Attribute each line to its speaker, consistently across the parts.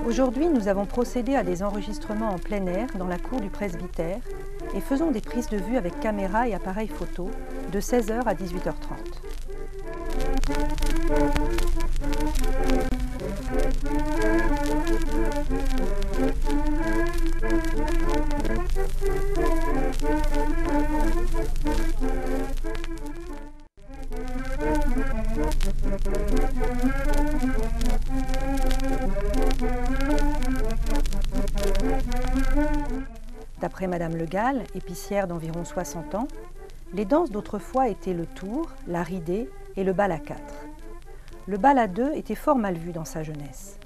Speaker 1: Aujourd'hui, nous avons procédé à des enregistrements en plein air dans la cour du presbytère et faisons des prises de vue avec caméra et appareil photo de 16h à 18h30. D'après Madame Le Gall, épicière d'environ 60 ans, les danses d'autrefois étaient le tour, la ridée et le bal à 4. Le bal à 2 était fort mal vu dans sa jeunesse.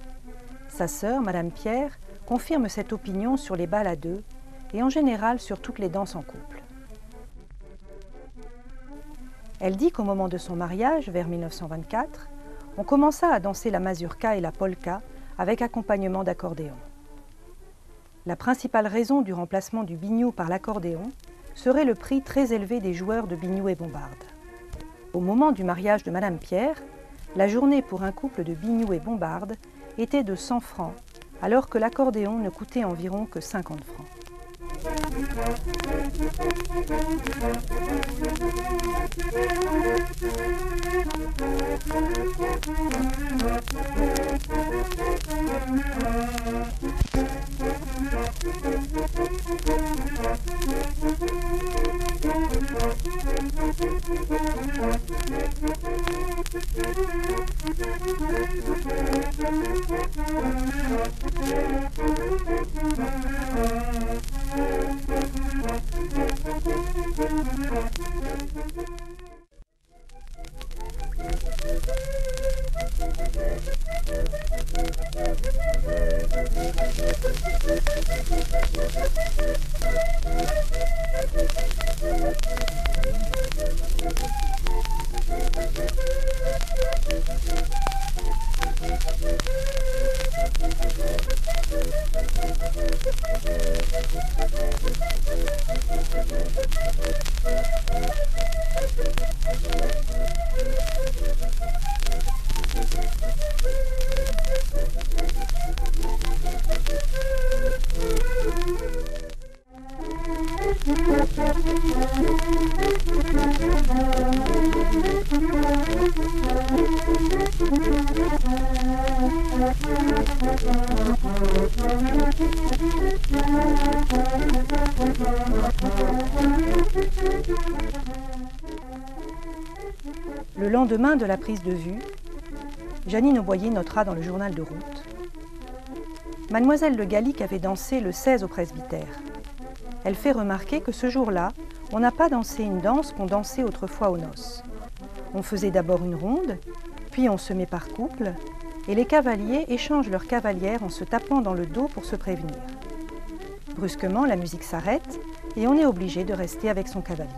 Speaker 1: Sa sœur, Madame Pierre, confirme cette opinion sur les bals à 2 et en général sur toutes les danses en couple. Elle dit qu'au moment de son mariage, vers 1924, on commença à danser la mazurka et la polka avec accompagnement d'accordéon. La principale raison du remplacement du biniou par l'accordéon serait le prix très élevé des joueurs de biniou et bombarde. Au moment du mariage de Madame Pierre, la journée pour un couple de biniou et bombarde était de 100 francs, alors que l'accordéon ne coûtait environ que 50 francs. Le lendemain de la prise de vue, Jeannine Auboyer notera dans le journal de route: Mademoiselle Le Gallic avait dansé le 16 au presbytère. Elle fait remarquer que ce jour-là, on n'a pas dansé une danse qu'on dansait autrefois aux noces. On faisait d'abord une ronde, puis on se met par couple, et les cavaliers échangent leurs cavalières en se tapant dans le dos pour se prévenir. Brusquement, la musique s'arrête et on est obligé de rester avec son cavalier.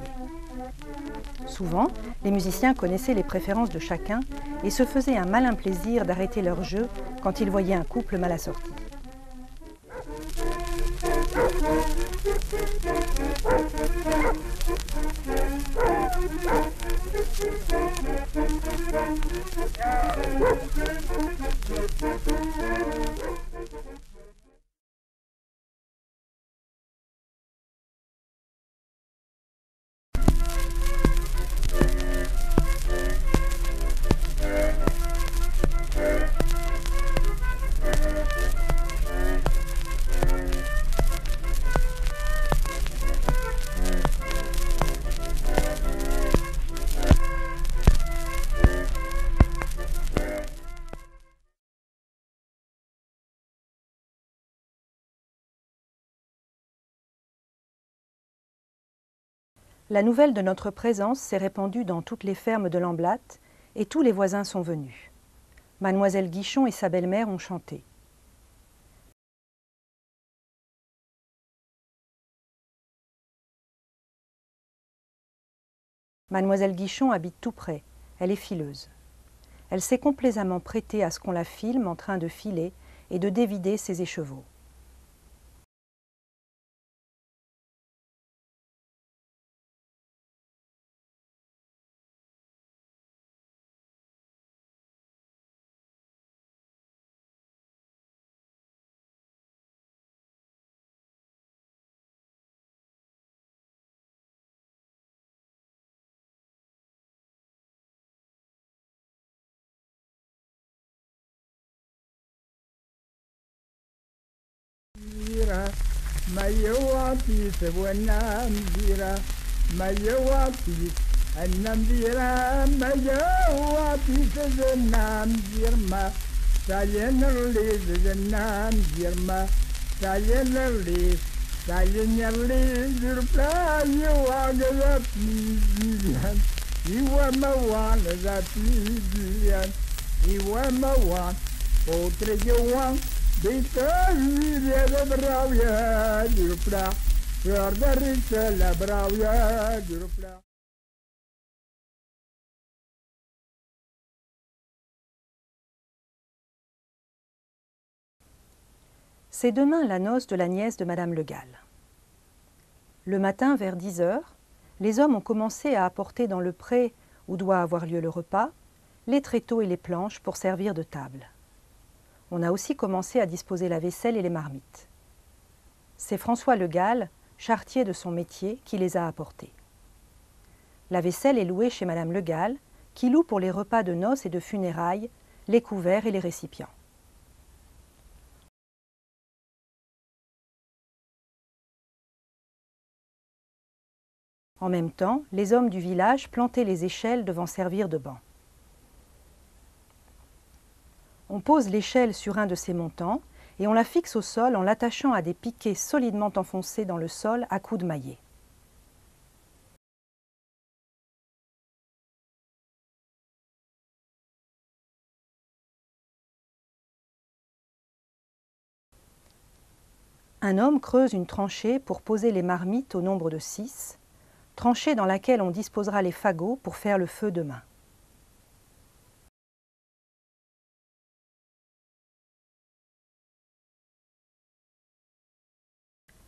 Speaker 1: Souvent, les musiciens connaissaient les préférences de chacun et se faisaient un malin plaisir d'arrêter leur jeu quand ils voyaient un couple mal assorti. La nouvelle de notre présence s'est répandue dans toutes les fermes de l'Emblatte et tous les voisins sont venus. Mademoiselle Guichon et sa belle-mère ont chanté. Mademoiselle Guichon habite tout près, elle est fileuse. Elle s'est complaisamment prêtée à ce qu'on la filme en train de filer et de dévider ses écheveaux.
Speaker 2: Mayawati sebuenambira Mayawati annambira Mayawati sezenambirma Sayenerli sezenambirma Sayenerli Sayenerli zurpla Yawagazati ziyan Iwamawan zati ziyan Iwamawan Potre Yawang
Speaker 1: C'est demain la noce de la nièce de Madame Le Gall. Le matin, vers 10 heures, les hommes ont commencé à apporter dans le pré où doit avoir lieu le repas les tréteaux et les planches pour servir de table. On a aussi commencé à disposer la vaisselle et les marmites. C'est François Le Gall, charretier de son métier, qui les a apportés. La vaisselle est louée chez Madame Le Gall, qui loue pour les repas de noces et de funérailles les couverts et les récipients. En même temps, les hommes du village plantaient les échelles devant servir de banc. On pose l'échelle sur un de ces montants et on la fixe au sol en l'attachant à des piquets solidement enfoncés dans le sol à coups de maillet. Un homme creuse une tranchée pour poser les marmites au nombre de 6, tranchée dans laquelle on disposera les fagots pour faire le feu demain.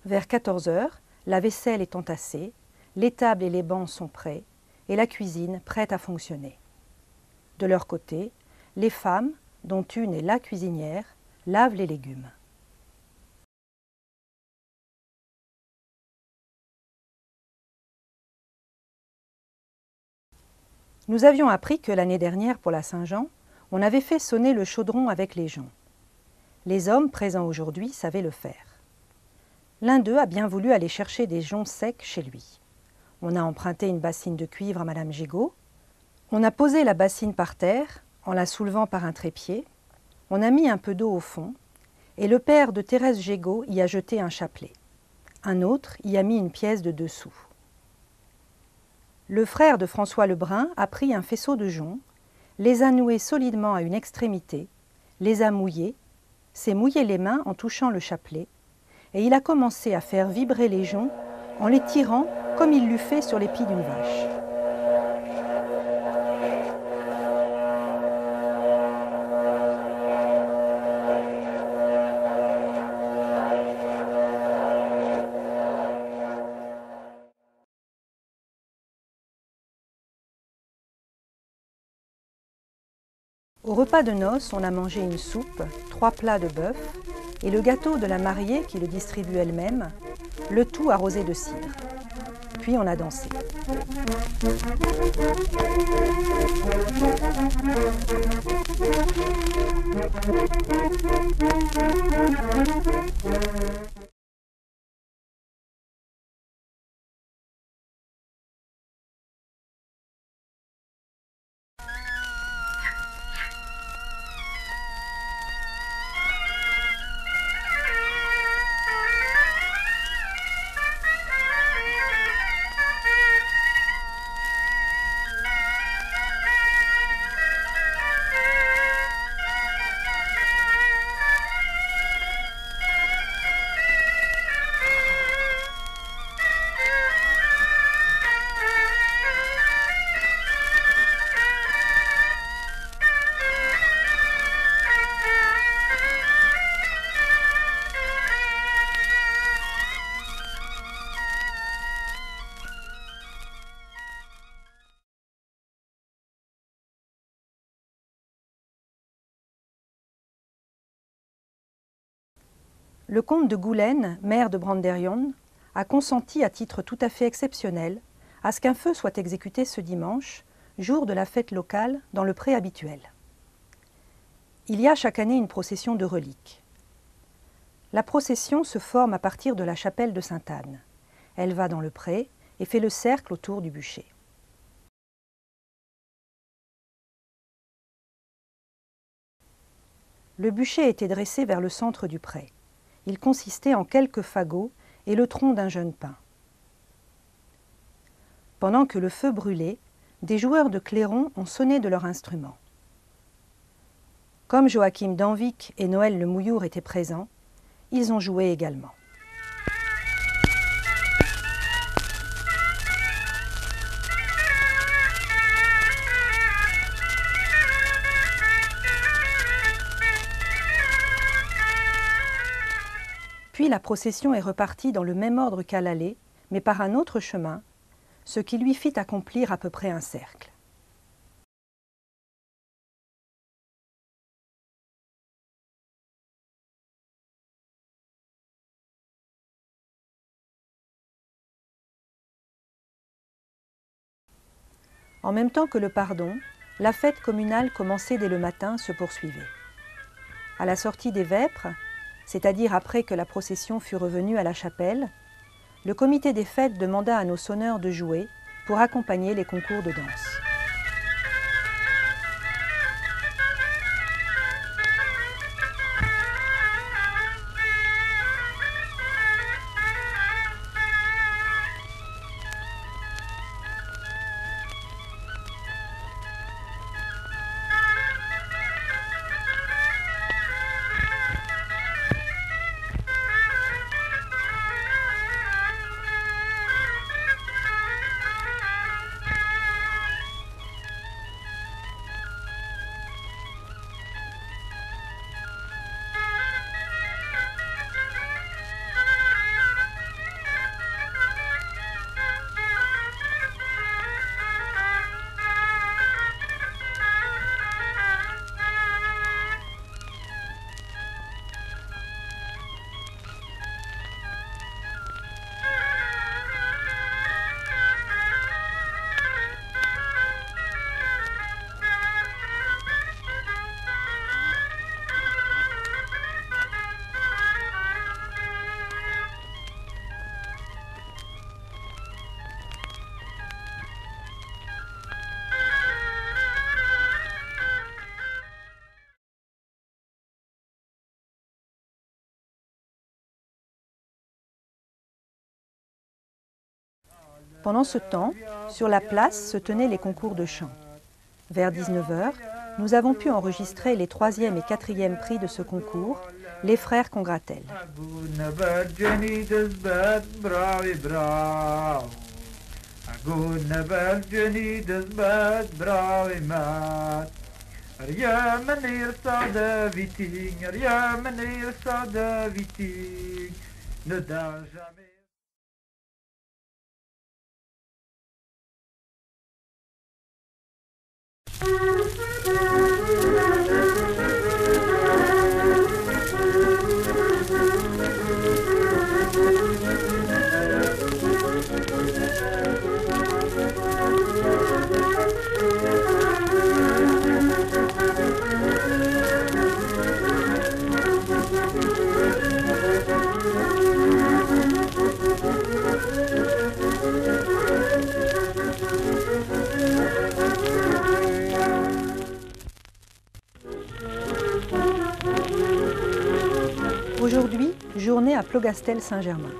Speaker 1: Vers 14 heures, la vaisselle est entassée, les tables et les bancs sont prêts et la cuisine prête à fonctionner. De leur côté, les femmes, dont une est la cuisinière, lavent les légumes. Nous avions appris que l'année dernière, pour la Saint-Jean, on avait fait sonner le chaudron avec les joncs. Les hommes présents aujourd'hui savaient le faire. L'un d'eux a bien voulu aller chercher des joncs secs chez lui. On a emprunté une bassine de cuivre à Madame Gégaud. On a posé la bassine par terre, en la soulevant par un trépied. On a mis un peu d'eau au fond, et le père de Thérèse Gégaud y a jeté un chapelet. Un autre y a mis une pièce de 2 sous. Le frère de François Lebrun a pris un faisceau de joncs, les a noués solidement à une extrémité, les a mouillés, s'est mouillé les mains en touchant le chapelet, et il a commencé à faire vibrer les joncs en les tirant comme il l'eût fait sur l'épi d'une vache. Au repas de noces, on a mangé une soupe, 3 plats de bœuf et le gâteau de la mariée qui le distribue elle-même, le tout arrosé de cidre. Puis on a dansé. Le comte de Goulaine, maire de Branderion, a consenti à titre tout à fait exceptionnel à ce qu'un feu soit exécuté ce dimanche, jour de la fête locale, dans le pré habituel. Il y a chaque année une procession de reliques. La procession se forme à partir de la chapelle de Sainte-Anne. Elle va dans le pré et fait le cercle autour du bûcher. Le bûcher était dressé vers le centre du pré. Il consistait en quelques fagots et le tronc d'un jeune pin. Pendant que le feu brûlait, des joueurs de clairon ont sonné de leurs instruments. Comme Joachim d'Anvic et Noël Le Mouillour étaient présents, ils ont joué également. Puis la procession est repartie dans le même ordre qu'à l'aller, mais par un autre chemin, ce qui lui fit accomplir à peu près un cercle. En même temps que le pardon, la fête communale commencée dès le matin se poursuivait. À la sortie des vêpres, c'est-à-dire après que la procession fut revenue à la chapelle, le comité des fêtes demanda à nos sonneurs de jouer pour accompagner les concours de danse. Pendant ce temps, sur la place se tenaient les concours de chant. Vers 19 h, nous avons pu enregistrer les 3e et 4e prix de ce concours, les frères Congratel. Aujourd'hui, journée à Plogastel-Saint-Germain.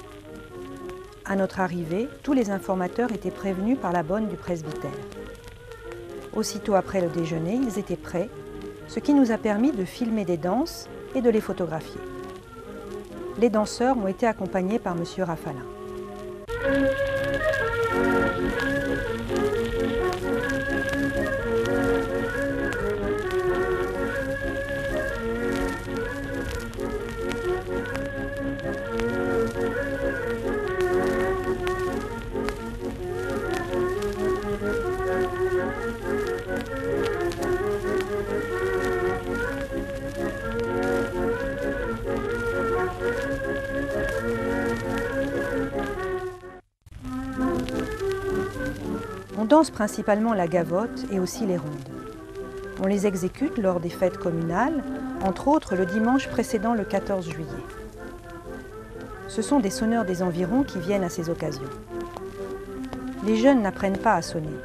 Speaker 1: À notre arrivée, tous les informateurs étaient prévenus par la bonne du presbytère. Aussitôt après le déjeuner, ils étaient prêts, ce qui nous a permis de filmer des danses et de les photographier. Les danseurs ont été accompagnés par M. Rafalin. On danse principalement la gavotte et aussi les rondes. On les exécute lors des fêtes communales, entre autres le dimanche précédant le 14 juillet. Ce sont des sonneurs des environs qui viennent à ces occasions. Les jeunes n'apprennent pas à sonner,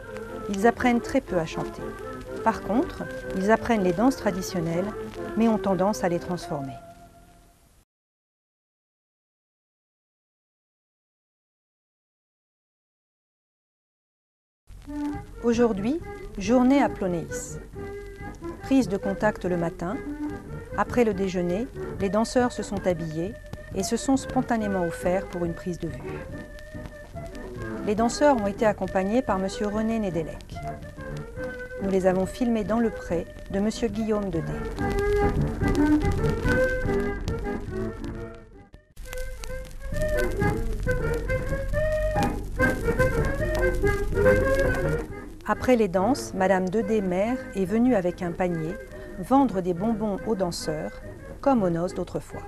Speaker 1: ils apprennent très peu à chanter. Par contre, ils apprennent les danses traditionnelles, mais ont tendance à les transformer. Aujourd'hui, journée à Plonéis. Prise de contact le matin. Après le déjeuner, les danseurs se sont habillés et se sont spontanément offerts pour une prise de vue. Les danseurs ont été accompagnés par M. René Nédélec. Nous les avons filmés dans le pré de M. Guillaume Dedé. Après les danses, Madame Dedé, mère, est venue avec un panier vendre des bonbons aux danseurs, comme aux noces d'autrefois.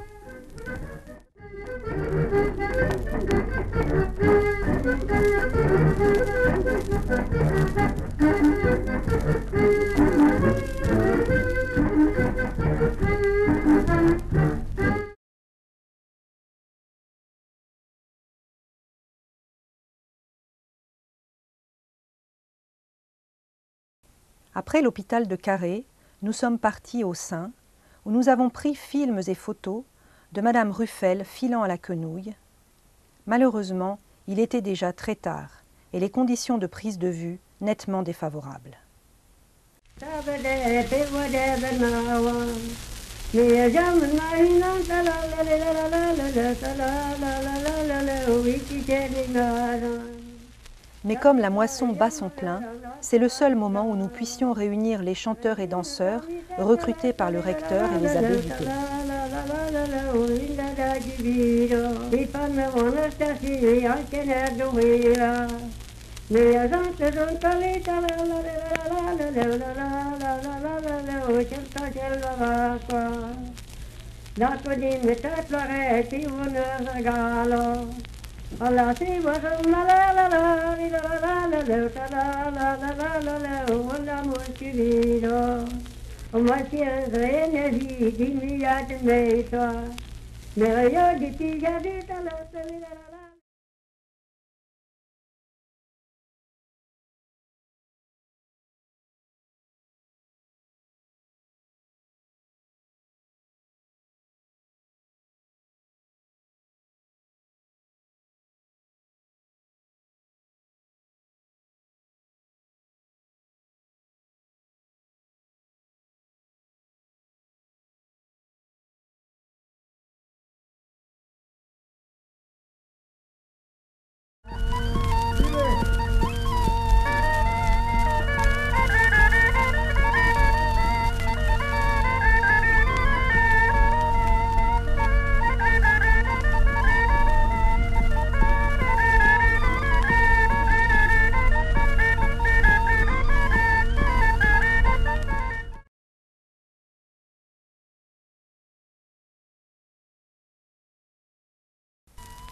Speaker 1: Après l'hôpital de Carré, nous sommes partis au Sein, où nous avons pris films et photos de Madame Ruffel filant à la quenouille. Malheureusement, il était déjà très tard et les conditions de prise de vue nettement défavorables. Mais comme la moisson bat son plein, c'est le seul moment où nous puissions réunir les chanteurs et danseurs recrutés par le recteur et les abbés du pays.
Speaker 3: Allah si wasam la la la la la la la mushkilo Omasiya zayne di dimiyat meitwa Merayo diti jadi talatali la la.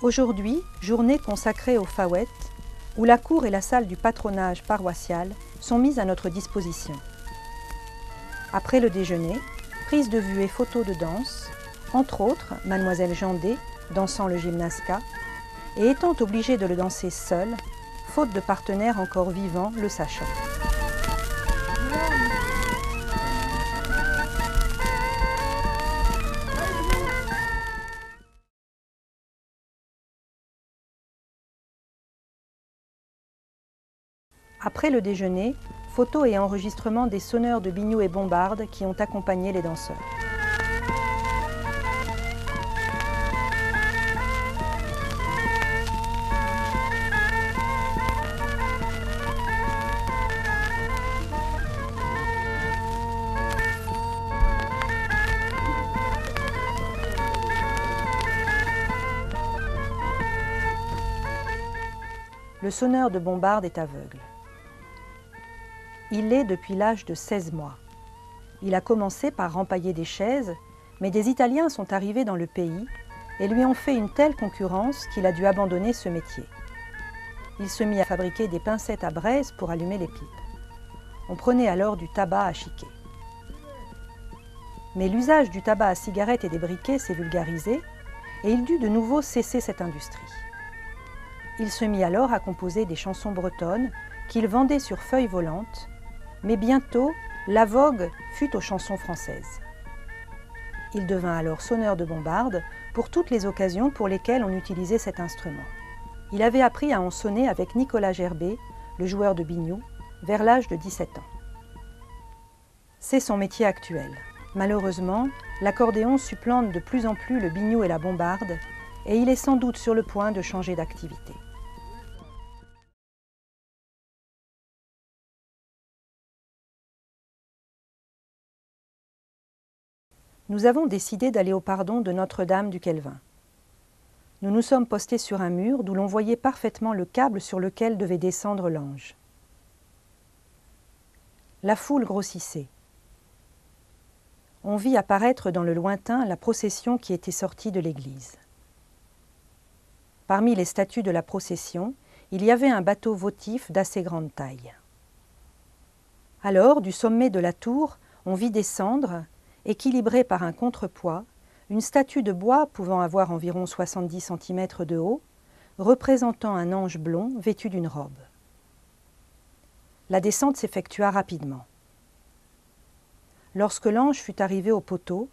Speaker 1: Aujourd'hui, journée consacrée aux Faouettes, où la cour et la salle du patronage paroissial sont mises à notre disposition. Après le déjeuner, prise de vue et photos de danse, entre autres Mademoiselle Jandé dansant le gymnasca, et étant obligée de le danser seule, faute de partenaire encore vivant le sachant. Après le déjeuner, photos et enregistrements des sonneurs de biniou et bombarde qui ont accompagné les danseurs. Le sonneur de bombarde est aveugle. Il l'est depuis l'âge de 16 mois. Il a commencé par rempailler des chaises, mais des Italiens sont arrivés dans le pays et lui ont fait une telle concurrence qu'il a dû abandonner ce métier. Il se mit à fabriquer des pincettes à braise pour allumer les pipes. On prenait alors du tabac à chiquer. Mais l'usage du tabac à cigarette et des briquets s'est vulgarisé et il dut de nouveau cesser cette industrie. Il se mit alors à composer des chansons bretonnes qu'il vendait sur feuilles volantes, mais bientôt la vogue fut aux chansons françaises. Il devint alors sonneur de bombarde pour toutes les occasions pour lesquelles on utilisait cet instrument. Il avait appris à en sonner avec Nicolas Gerbet, le joueur de biniou, vers l'âge de 17 ans. C'est son métier actuel. Malheureusement, l'accordéon supplante de plus en plus le biniou et la bombarde, et il est sans doute sur le point de changer d'activité. Nous avons décidé d'aller au pardon de Notre-Dame du Kelvin. Nous nous sommes postés sur un mur d'où l'on voyait parfaitement le câble sur lequel devait descendre l'ange. La foule grossissait. On vit apparaître dans le lointain la procession qui était sortie de l'église. Parmi les statues de la procession, il y avait un bateau votif d'assez grande taille. Alors, du sommet de la tour, on vit descendre, équilibrée par un contrepoids, une statue de bois pouvant avoir environ 70 cm de haut, représentant un ange blond vêtu d'une robe. La descente s'effectua rapidement. Lorsque l'ange fut arrivé au poteau,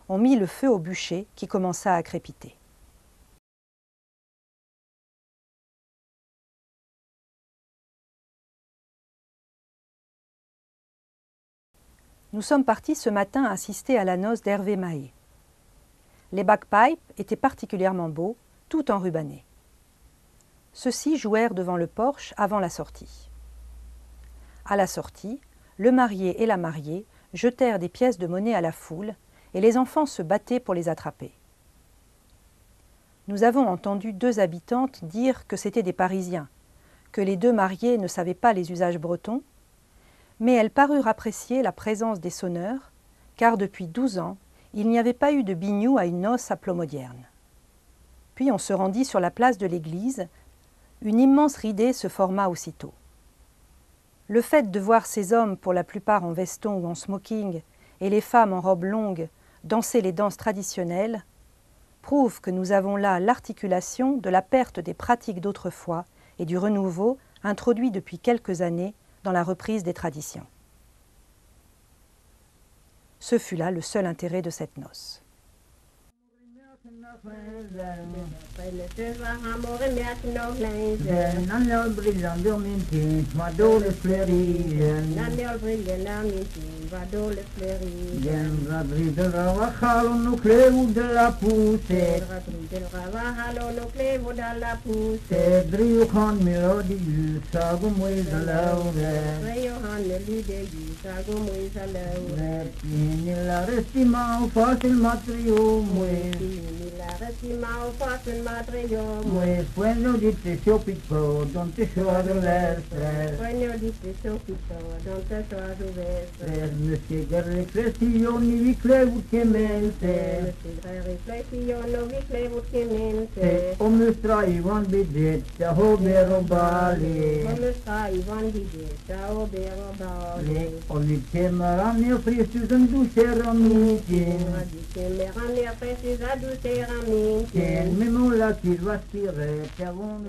Speaker 1: on mit le feu au bûcher qui commença à crépiter. Nous sommes partis ce matin assister à la noce d'Hervé Mahé. Les bagpipes étaient particulièrement beaux, tout enrubannés. Ceux-ci jouèrent devant le porche avant la sortie. À la sortie, le marié et la mariée jetèrent des pièces de monnaie à la foule et les enfants se battaient pour les attraper. Nous avons entendu 2 habitantes dire que c'étaient des Parisiens, que les 2 mariés ne savaient pas les usages bretons, mais elles parurent apprécier la présence des sonneurs, car depuis 12 ans, il n'y avait pas eu de biniou à une noce à Plomodierne. Puis on se rendit sur la place de l'église, une immense ridée se forma aussitôt. Le fait de voir ces hommes, pour la plupart en veston ou en smoking, et les femmes en robes longues, danser les danses traditionnelles, prouve que nous avons là l'articulation de la perte des pratiques d'autrefois et du renouveau introduit depuis quelques années dans la reprise des traditions. Ce fut là le seul intérêt de cette noce.
Speaker 2: Pues sueño di te sciopito, don te soado l'estre.
Speaker 3: Sueño di te sciopito, don te soado l'estre.
Speaker 2: Monsieur che riflessioni vi clevut che mente.
Speaker 3: Monsieur riflessioni vi clevut che mente.
Speaker 2: O me straivan bidetta, o bero bali.
Speaker 3: O me straivan bidetta, o bero bali.
Speaker 2: O li temeran e fristus en ducer amici.
Speaker 3: O li temeran e fristus en ducer amici.
Speaker 2: Che il memola chi va spirete, avon